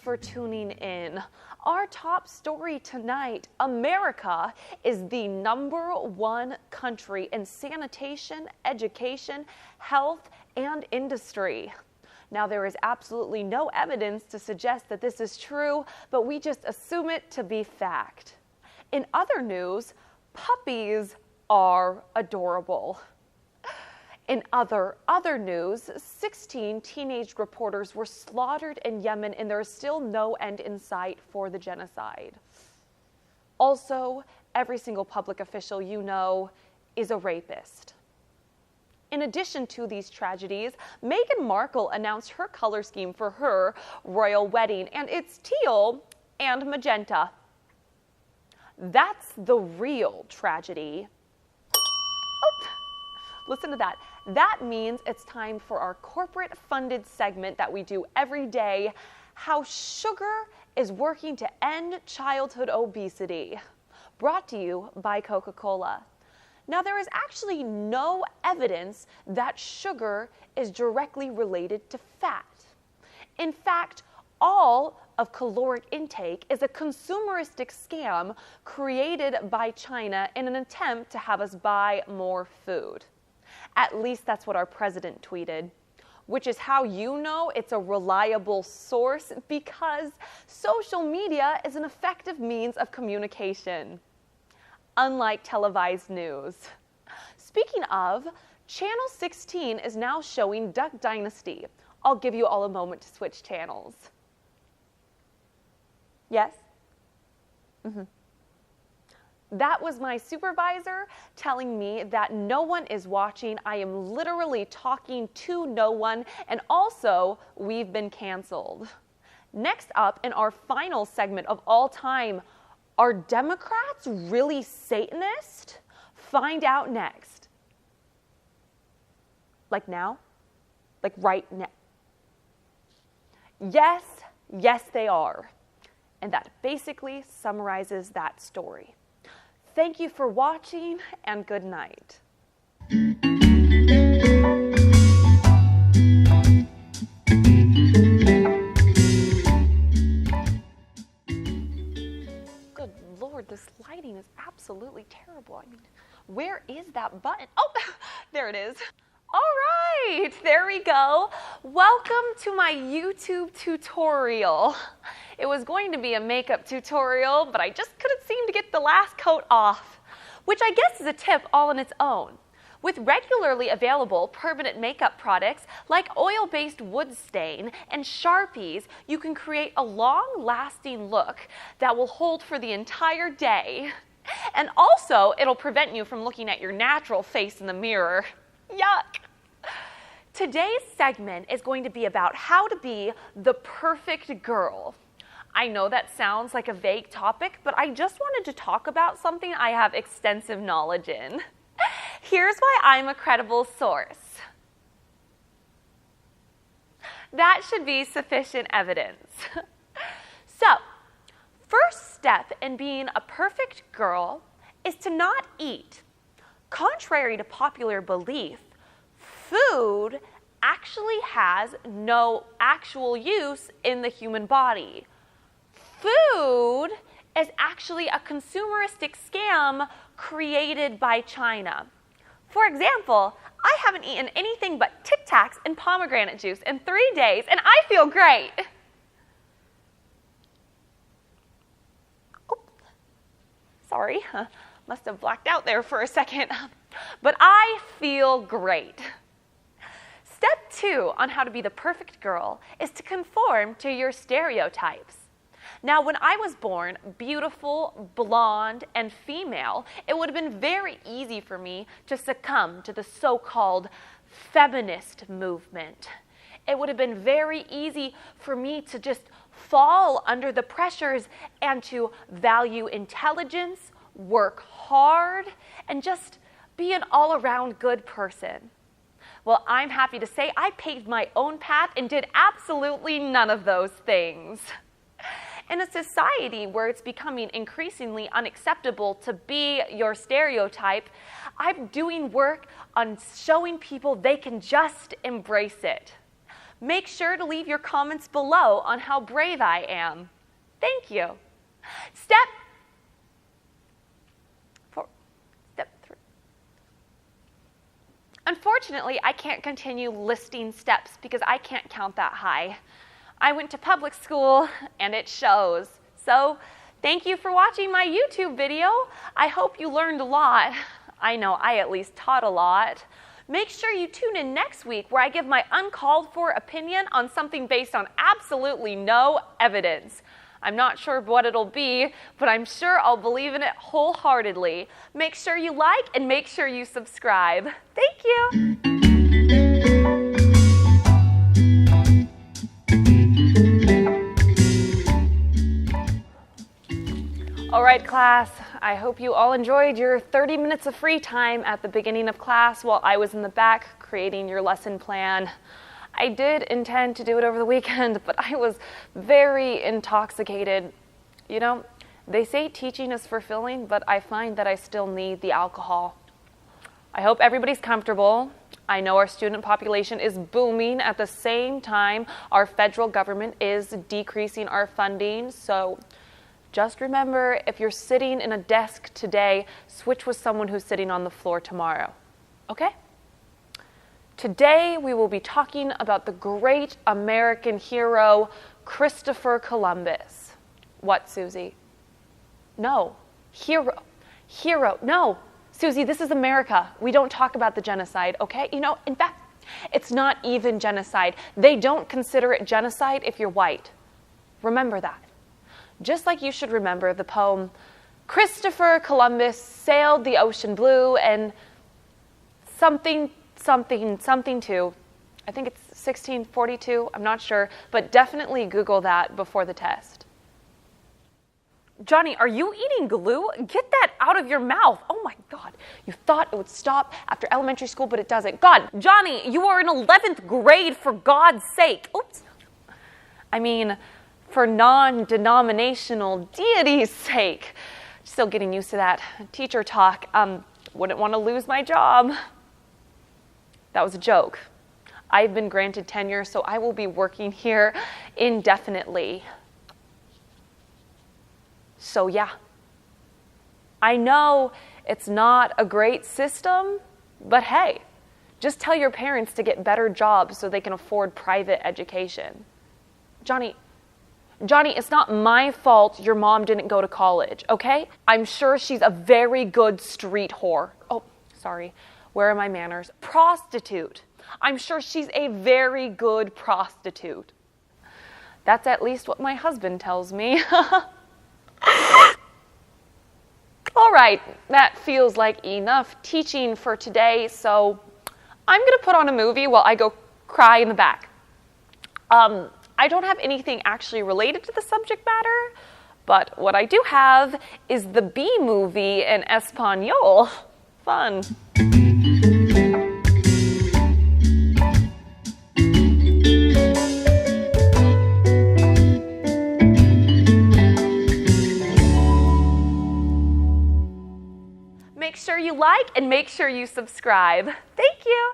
for tuning in. Our top story tonight: America is the #1 country in sanitation, education, health, and industry. Now, there is absolutely no evidence to suggest that this is true, but we just assume it to be fact. In other news, puppies are adorable. In other news, 16 teenage reporters were slaughtered in Yemen, and there is still no end in sight for the genocide. Also, every single public official you know is a rapist. In addition to these tragedies, Meghan Markle announced her color scheme for her royal wedding, and it's teal and magenta. That's the real tragedy. Oh, listen to that. That means it's time for our corporate-funded segment that we do every day: how sugar is working to end childhood obesity. Brought to you by Coca-Cola. Now, there is actually no evidence that sugar is directly related to fat. In fact, all of caloric intake is a consumeristic scam created by China in an attempt to have us buy more food. At least that's what our president tweeted, which is how you know it's a reliable source, because social media is an effective means of communication, unlike televised news. Speaking of, Channel 16 is now showing Duck Dynasty. I'll give you all a moment to switch channels. Yes? That was my supervisor telling me that no one is watching. I am literally talking to no one, and also we've been canceled. Next up, in our final segment of all time, are Democrats really Satanist? Find out next. Like now? Like right now? Yes, they are. And that basically summarizes that story. Thank you for watching, and good night. Good Lord, this lighting is absolutely terrible. I mean, where is that button? Oh, there it is. All right, there we go. Welcome to my YouTube tutorial. It was going to be a makeup tutorial, but I just couldn't seem to get the last coat off, which I guess is a tip all on its own. With regularly available permanent makeup products like oil-based wood stain and Sharpies, you can create a long-lasting look that will hold for the entire day. And also, it'll prevent you from looking at your natural face in the mirror. Yuck! Today's segment is going to be about how to be the perfect girl. I know that sounds like a vague topic, but I just wanted to talk about something I have extensive knowledge in. Here's why I'm a credible source. That should be sufficient evidence. So, first step in being a perfect girl is to not eat. Contrary to popular belief, food actually has no actual use in the human body. Food is actually a consumeristic scam created by China. For example, I haven't eaten anything but Tic Tacs and pomegranate juice in 3 days, and I feel great. Oh, sorry, must have blacked out there for a second. But I feel great. Step 2 on how to be the perfect girl is to conform to your stereotypes. Now, when I was born beautiful, blonde, and female, it would have been very easy for me to succumb to the so-called feminist movement. It would have been very easy for me to just fall under the pressures and to value intelligence, work hard, and just be an all-around good person. Well, I'm happy to say I paved my own path and did absolutely none of those things. In a society where it's becoming increasingly unacceptable to be your stereotype, I'm doing work on showing people they can just embrace it. Make sure to leave your comments below on how brave I am. Thank you. Step 3. Unfortunately, I can't continue listing steps because I can't count that high. I went to public school and it shows. So, thank you for watching my YouTube video. I hope you learned a lot. I know I at least taught a lot. Make sure you tune in next week where I give my uncalled for opinion on something based on absolutely no evidence. I'm not sure what it'll be, but I'm sure I'll believe in it wholeheartedly. Make sure you like and make sure you subscribe. Thank you. All right, class, I hope you all enjoyed your 30 minutes of free time at the beginning of class while I was in the back creating your lesson plan. I did intend to do it over the weekend, but I was very intoxicated. You know, they say teaching is fulfilling, but I find that I still need the alcohol. I hope everybody's comfortable. I know our student population is booming at the same time our federal government is decreasing our funding, so just remember, if you're sitting in a desk today, switch with someone who's sitting on the floor tomorrow, okay? Today, we will be talking about the great American hero, Christopher Columbus. What, Susie? No. Hero. No. Susie, this is America. We don't talk about the genocide, okay? You know, in fact, it's not even genocide. They don't consider it genocide if you're white. Remember that. Just like you should remember the poem, Christopher Columbus sailed the ocean blue and something too. I think it's 1642, I'm not sure, but definitely Google that before the test. Johnny, are you eating glue? Get that out of your mouth. Oh my God, you thought it would stop after elementary school, but it doesn't. God, Johnny, you are in 11th grade, for God's sake. Oops. I mean, for non-denominational deity's sake. Still getting used to that teacher talk. Wouldn't want to lose my job. That was a joke. I've been granted tenure, so I will be working here indefinitely. So yeah, I know it's not a great system, but hey, just tell your parents to get better jobs so they can afford private education. Johnny, it's not my fault your mom didn't go to college, okay? I'm sure she's a very good street whore. Oh, sorry. Where are my manners? Prostitute. I'm sure she's a very good prostitute. That's at least what my husband tells me. All right, that feels like enough teaching for today, so I'm going to put on a movie while I go cry in the back. I don't have anything actually related to the subject matter, but what I do have is the B movie in Espanol. Fun. Make sure you like and make sure you subscribe. Thank you.